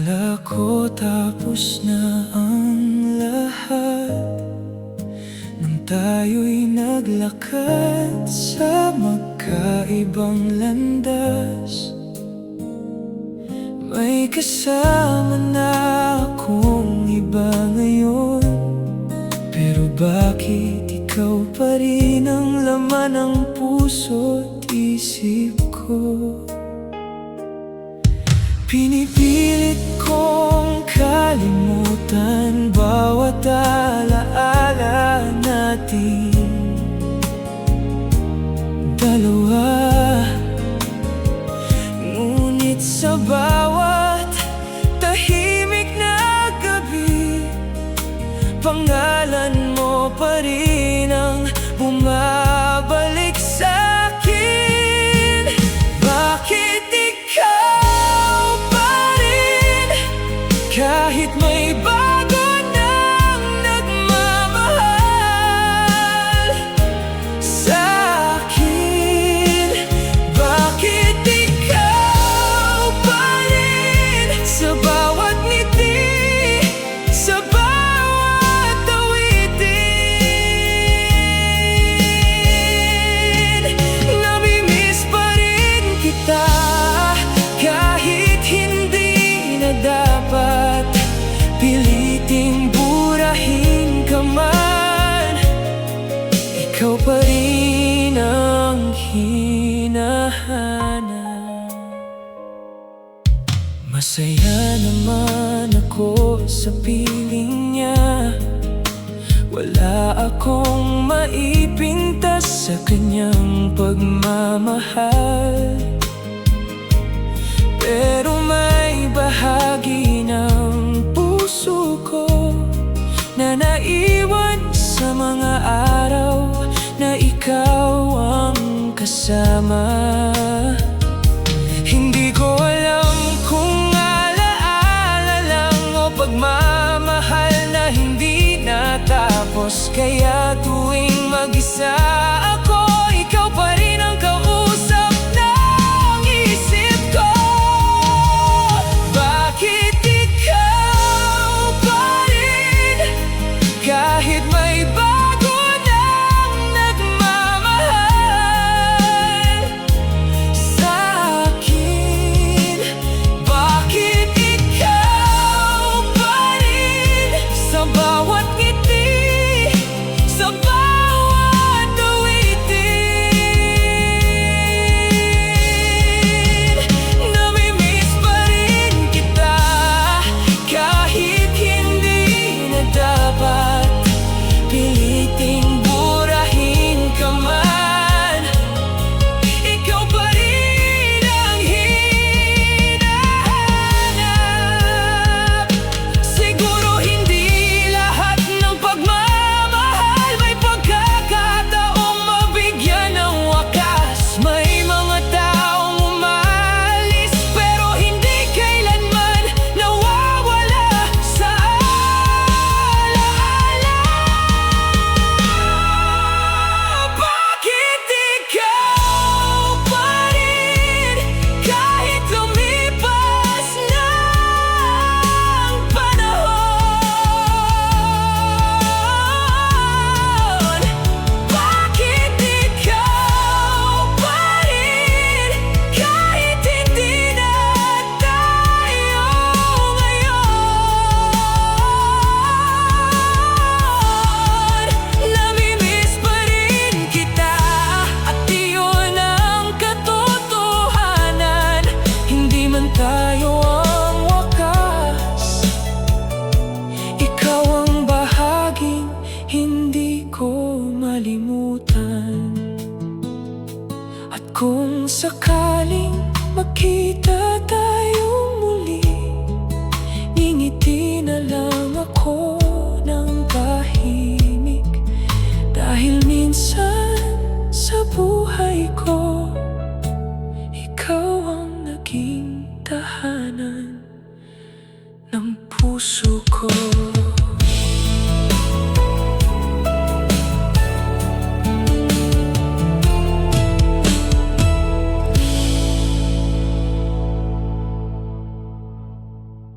Akala ko tapos na ang lahat nang tayo'y naglakad sa magkaibang landas. May kasama na akong iba ngayon, pero bakit ikaw pa rin ang laman ng puso't isip ko? Pinipilit kong kalimutan bawat alaala natin dalawa. Ngunit sa bawat tahimik na gabi, pangalan mo pa rin ang bumabalik sa'kin. Bakit ikaw pa rin, kahit may bago nang nagmamahal sa'kin? Bakit ikaw pa rin, sa bawat ngiti, sa bawat awitin, namimiss pa rin kita, kahit hindi na dapat piliting burahin ka man. Ikaw pa rin ang hinahanap. Masaya naman ako sa piling niya, wala akong maipintas sa kanyang pagmamahal. Pero may bahagi ng puso ko na naiwan sa mga araw na ikaw ang kasama. Hindi ko alam kung alaala lang o pagmamahal na hindi natapos, kaya tuwing mag-isa ako, ikaw pa rin ang kausap ng isip ko. Bakit ikaw pa rin, kahit may bago nang nagmamahal sa'kin? Bakit ikaw pa rin, sa bawat ngiti, sa bawat awitin, namimiss pa rin kita, kahit hindi na dapat piliting burahin ka man. Ikaw pa rin ang hinahanap. Siguro hindi lahat ng pagmamahal may pagkakataong mabigyan ng wakas. May mga taong umalis, pero hindi kailanman nawawala sa alaala. Bakit ikaw pa rin, kahit lumipas na ang panahon? Bakit ikaw pa rin, kahit hindi na tayo ngayon? Namimiss pa rin kita, at iyon ang katotohanan. Hindi man tayo ang wakas, ikaw ang bahaging hindi ko malimutan. At kung sakaling makita tayong muli, ngingiti na lang ako ng tahimik, dahil minsan sa buhay ko, ikaw ang naging tahanan ng puso ko.